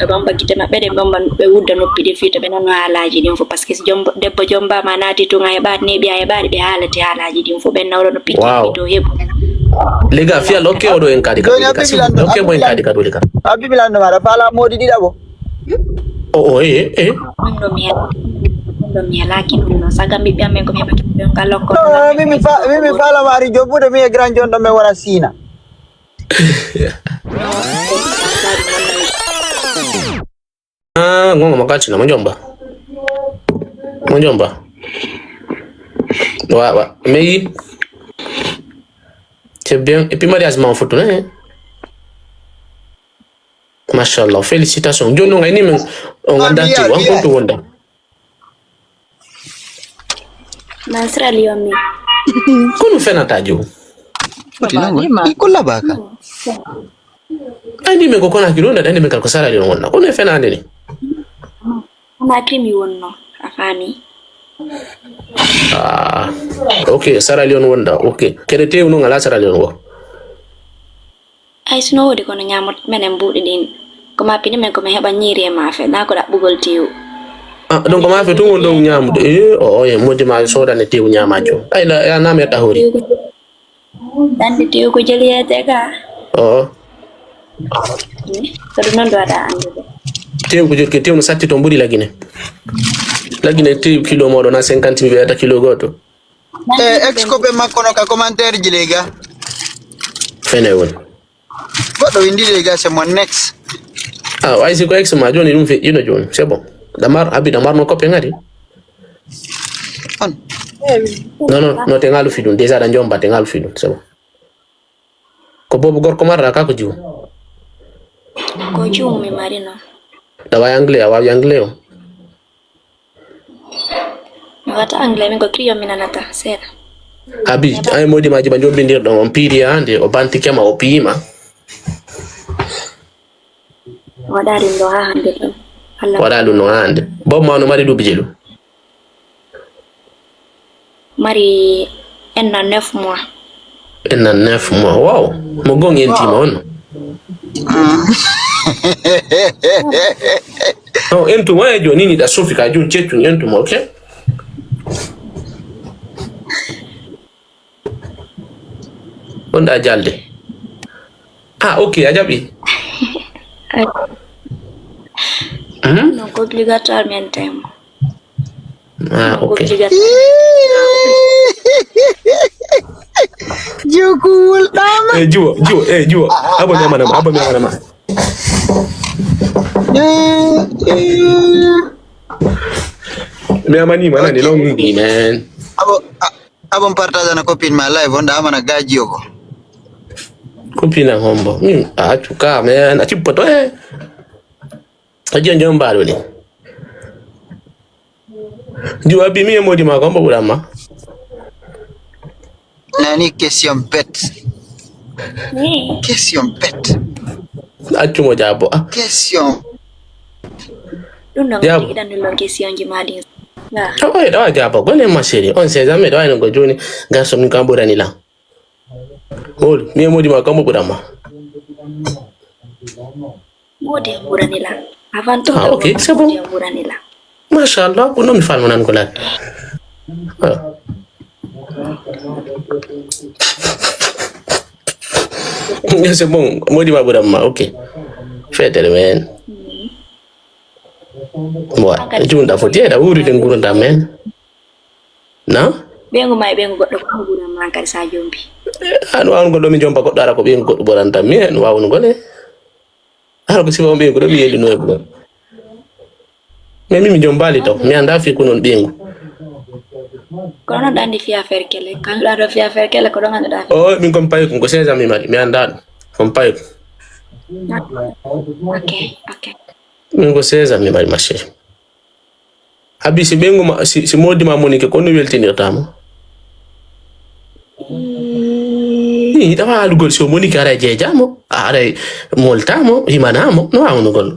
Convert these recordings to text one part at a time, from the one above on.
ka bamba kitema bede bamba be wudda noppi de fita be nanu halaji din fo parce que jombo debbo jomba ma nati to ngay baat ne biya e baade be halati halaji din fo be nawro noppi to hebu les gars fiya lokke odo en kadi ka lokke mo en kadi ka dole ka abi bilando mara fala modi didabo ndo mi laki no saga mi biya men ko mi baki be ngaloko mimi fala mari jobude mi e grand jondo me wara sina ngongo makati na mjomba wa mais c'est bien et puis mariage ma photo né machallah félicitations jono ngay ni men on anda ti wan ko to wonda nasra liomi kono fena tajo ikolla baka andi men ko kona kilonda andi men ko sala lion wonna kono fena andi ni na krimi wonno afami okay Sierra Leone wonda okay kede tew no ngala Sierra Leone wo ay sno wodi kono nyamot menen buudi din ko ma pini men ko me heba nyiri e mafe na ko da bugol tew donc ma fe to wondo nyamude ye modi ma soda ne tew nyamajo ay la ya na me tahori dan tew ko jeliyete ka ko non do ada ande tew ko jirke tew no satti to mburi lagine tew kilo modo na 50 be ata kilo goto ex ko be makko no ka commentaire ji lega fene won godo indi lega c'est mon ex way si ko ex ma joni dum fe ino joni c'est bon damar no ko pe ngari non te ngalu fidun déjà da njomba te ngalu fidun c'est bon ko bobu gor ko marra ka ko jiw ko jiw mi marino da wa anglais wata anglais mi ko kriyo minanata sera abi ay modi maji banjo bindir don on piri ande o banti kema o pima wadari ndo hande wadalu no hande bob ma no mari dubi jelu mari enna 9 mois wow mo gongi entima on no entu wa jo nini da sofika jun chetu entu mo okay onda jalde okay ajabi no obligatoire time okay jukul dama juo abo nyama nama me amani mana ni long ni man abo partage na copine my live onda amana gaji yoko copine hombo chuka man achipoto aje njomba loni juo abi mi modi ma kombo burama nani question bête achu mo jabo question dunno ngi dan lo question ji madi da jabo gone ma seri on sait jamais da ngo joni garso mi kambo dani la mi modi ma kombo burama modi burani la avant tout okay c'est bon burani la machallah ko no mi falmo nan ko la c'est bon modi ma burama okay fete men junda foti da wuri den gurunda men na bengo goddo ko burama kadi sa jombi an goddo mi jomba goddo ara ko bengo goddo boranta men wawno gone ara ko sibo bengo do mi yeli no mais mi jombali to mi anda fi ko non bengo kono dandi fi affaire kele kan do fi affaire kele ko do ngada min kom pay ko 5 ans mi anda kom pay okay min ko 16 ans mi mari marché abi si bengo si modi ma monike ko no weltinirtamo ni dafa alugol so monike ara jejamo ara moltamo himanamo no awno gol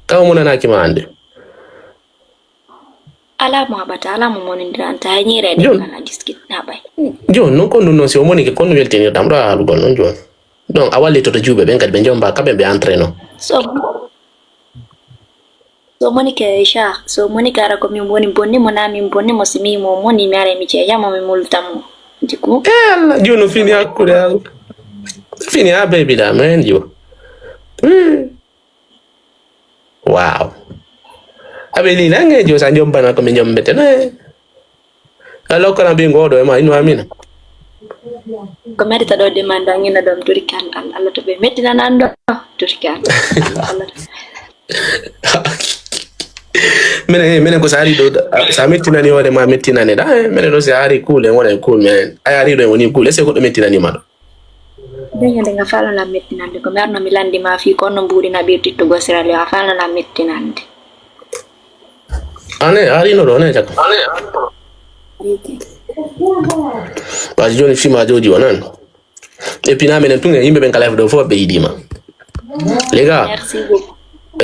taw monana ki ma ande ala mo abata ala mo monindira anta nyire de kana diskit na bay jon non ko non si o monike ko no weltinirtam do alugol non jon donc awali to jube ben kad ben jomba kabe be entraîno so Monica Isha so Monica ra ko mi bonni mo na mi bonni mo simi mo moni mi are mi ce yama mi multamu diku you no fini akure fini a baby da man you wow abeli nange jo sa jomba na ko mi jombete na alo kana be ngodo e ma inu amina ko merita do demanda ngina dom turikan Allah to be metti nanando turikan Allah mene ko sari do sa metti nani wore ma metti nani da mene do sari cool e wona cool men ayari do woni cool e se ko do metti nani ma do Denya nga fala na metti nande ko merno milandi ma fi ko no mburi na be titto go sira le fala na metti nande ane ari no do ne jak ba joni fi ma joji wonan e pina menen tunge yimbe ben kala do fo be yidima les gars merci beaucoup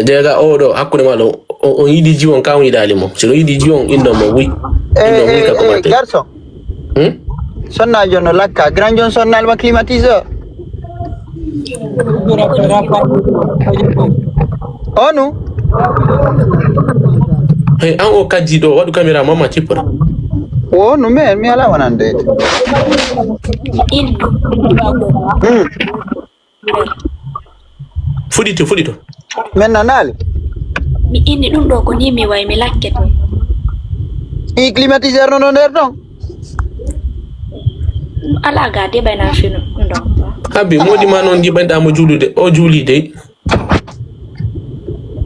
dega odo hakkunde malo on yidi jiwon kan yidali mo so yidi jiwon indo mo wi indo wi ka ko mate garçon sonna jono lakka grand jon sonnal ma climatiseur onu hey an o kaji do wadu camera mama chipora onu men mi ala wonande indo fudito men nanali mi indi dum do ko ni mi way mi lakkete i climatiseur non der non ala ga de bayna finu ndo abi modi ma non di banda mo julude o juli de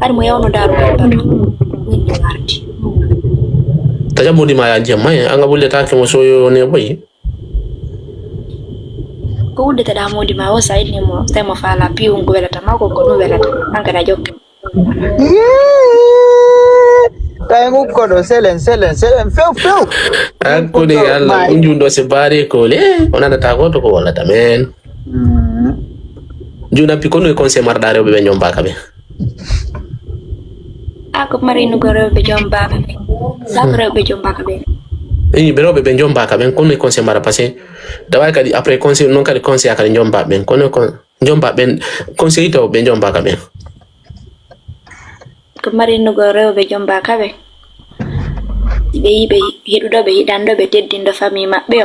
ar mo yawno daru ko ni warti taja modi ma ya jemma anga bulle ta ke mo soyo ne boy ko wudde tada modi ma o sayid ni mo tay mo fala piu ngo welata mako ko no welata anga da jokke tay ngu ko do selen few ko de alla unjundo se bare ko le onana ta ko to ko wala tamen juna pikono e conseil mardare be nyomba kabe ako marino gore be jomba be sabra be jomba kabe berobe be njomba ka ben kono conseil mara passé dawai kadi après conseil non kadi conseil akali njomba ben kono njomba ben conseil to be njomba ka ben ko mari no go rewbe jomba ka be hidudo be hidando be teddindo famille mabbe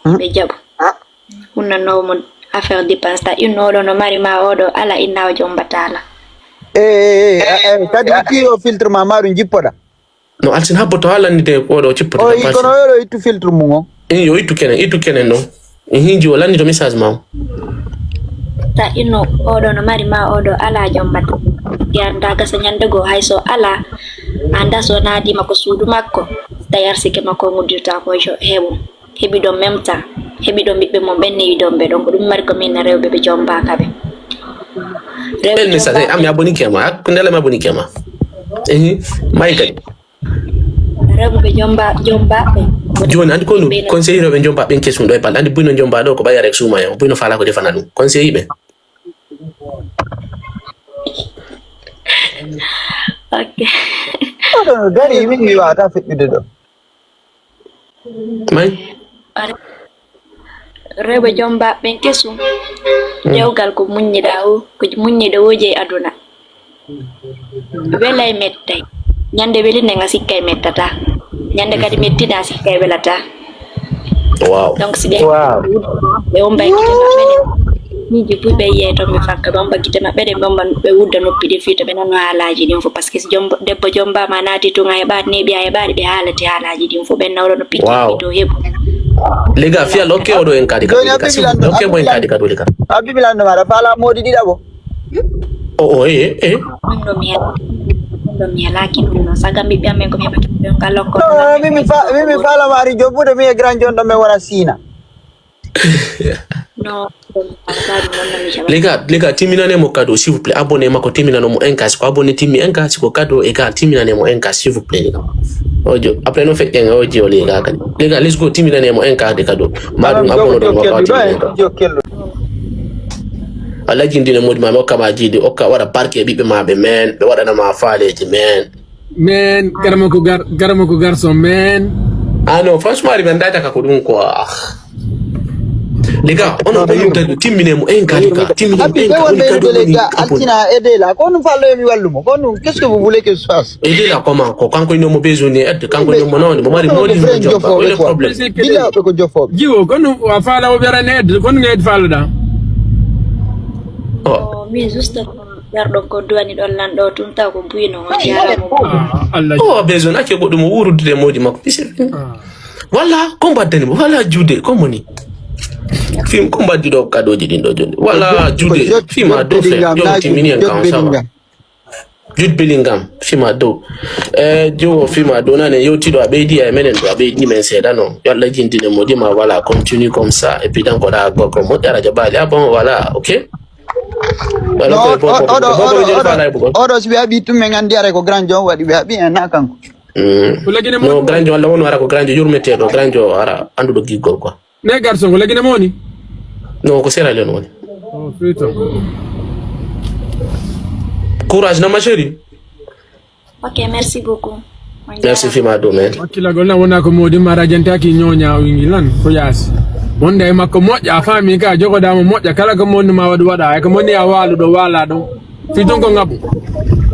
on be jabo hunna no mo affaire dépense ta inno do no mari ma odo ala inna jomba tala kadi tiyo filtre ma maru jippoda no alsin habbo to halani de ko do cippo o ikono yoro itu filtre mu ngo yo itu kenen no hinji wala ni to message ma ta inno odo no mari ma odo ala jomba yanda ga sanyande go hayso ala anda so nadi mako sudu makko dayar sike mako ngudita ko jo hebi do memta hebi do bibbe mo benni dombe donc dum mari ko min rewbe be jomba kabe ben message am ya boni kema ak ndela ma boni kema may kadi rewbe jomba be joni andi ko no conseiller be jomba ben kesum do e pal andi buno jomba do ko baya rek suma yo buno fala ko defana dum conseiller be okay odo dari mi wa ta fitde do may rewbe jomba ben kesum jewgal ko munni dawo ko munni do woje aduna welay mettay nyande welinde nga sikkay mettata nyande kadi mettida sikkay welata wow donc si be on bay kitema ni jibu be yeto mi fakka don ba kitema be de bomba be wudda noppi de fita be non halaji din fo parce que jombo debbo jomba ma nati to ngay baat ne biya e baade be halati halaji din fo be nawro noppi to hebo les gars fial ok odo en kadi ka ok bo en kadi ka do le ka abi bilando mara fala modi didabo ndo mi laki no saga mi be amen ko mi batu be ngaloko mimi fala mari jobude mi e grand jondo me wara sina no les gars timinane mo cadeau s'il vous plaît abonnez mako timinano mo enkas ko abonné timi enkas ko cadeau e ga timinane mo enkas s'il vous plaît les gars ojo après no fekk nga ojo les gars let's go timinane mo enkas de cadeau madum abonné do ko Allah jindine modi ma okka ma jidi okka wara barke bibbe mabe men be wadana ma faaleji men garama ko garçon men ah non franchement ribe ndata ka ko dum quoi Les gars, on a timminé mo enka les gars. Timminé mo enka. Les gars, Altina, aidez-la. Quand nous parlons de Wallumo, qu'est-ce que vous voulez que je fasse? Aidez-la comment? Quand on a besoin d'aide, quand on a mon mari moli mo job. Quel est le problème? Bila ko jofo. Jiwo kono wa fala o bera ned kono nged falda. Oh, mi juste yardo ko duani don lando tunta ko buino on yara mo. Allah. Oh, besoin ake ko dum wurude modi makko. Wala combattre ni wala jude comme ni. Film combat di do kado di dindo jonde. Wala jude film ado fe yo timini en kan sawa. Jude Bellingham film ado. Jo film ado na ne yo ti do abedi e menen do abedi men se da no. Yo la jindi ne modi ma wala continue comme ça et puis dan ko da go ko mo dara jabali abon wala, OK? Odo si abi tu mengandi are ko grand jo wadi abi na kan. No grand jo alla wono ara ko grand jo yurmete do grand jo ara andu do gigol quoi. Ne garçon ko legene moni? No ko Sierra Leone woni. Oh putain. Courage na ma chérie. OK, merci beaucoup. Merci Fimado men. Wakila gonna wona ko modi marajenta ki nyonya wingilan ko yasi. Wonda e makko moƴƴa faami ka jogoɗamo moƴƴa kala ko monni ma waɗi waɗa e ko monni a waluɗo wala ɗon fiton ko ngabbu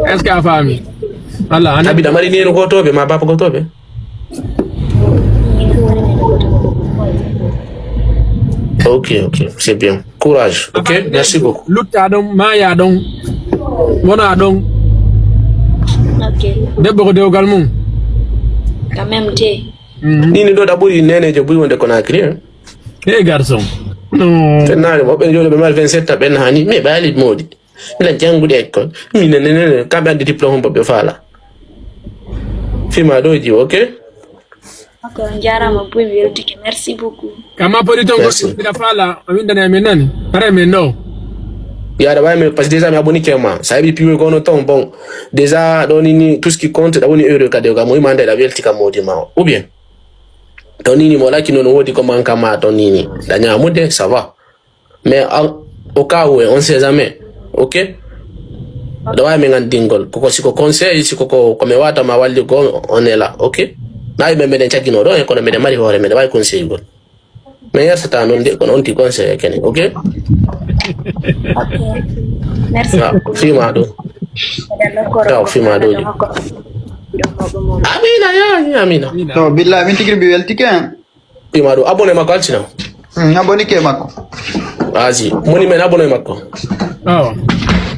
est ce que a faami Allah an abida mari neno gotoɓe ma baba gotoɓe ok c'est bien courage ok merci beaucoup lutta ɗon maya ɗon wona ɗon OK, debbo ko dewgal mum quand même te. nini ɗo ɗa ɓuuri nenejo ɓuuri wonde Conakry hey garçon non fennaani mo ɓen joni ɓe mari 27 ɓen hani mais ɓe ali moodi minen janngude école minen kamɓe andi diplôme bo ɓe faala Fimado ji OK OK, on jarama boy weltike, merci beaucoup. kama podi ton ko ɓiɗa faala o windana men nani para men ɗo yaada wayme par ce que déjà mi aboni kema sa heɓi piwe kono ton bon déjà ɗo nini tout ce qui compte ɗa woni heure kadi kam mo yimande ɗa welti kam moodi ma ou bien ton nini mo laki non wodi ko manka ma ton nini da nyamude ça va mais au cas où on sait jamais OK do way men dingol ko siko conseil siko ko me wata ma walli go on est là OK nay be meden chagino do en kono meden mari hore meden way conseil gol mais yer sata non de kono on ti conseil ken OK OK, merci beaucoup. Fimado ciao Fimado amina To billa min tigri bi weltike. Fimado abonné makko altina Aboni ke mako. vas-y moni men abonné makko awa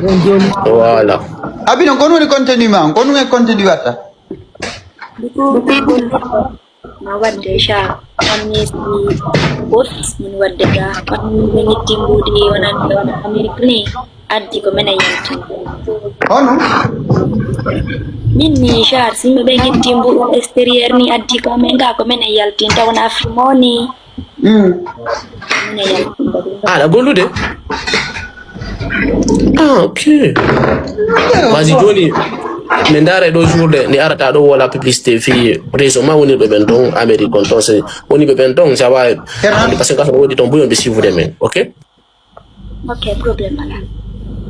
on joni voilà Abi non konu ni contenu ma, konu ngi contenu wata. Ma wadde sha on ni bot min wadde ga on ni timbudi onan America ni addi ko mena yanti. Onu? Min ni char si me be timbu exterieur ni addi ko men ga ko mena yalti tawna afrimoni. Mena yalti. la gollude OK vas-y joni mi ndaara ɗo jourde nde arata ɗo wala publicité fi réseau ma woni ɓe ɓen ton Amérique on ton se woni ɓe ɓen ton ça va par ce que wodi ton buyon ɓe suivre men OK OK, problème ala.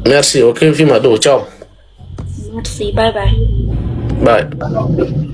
merci OK Fimado ciao Merci, bye bye. bye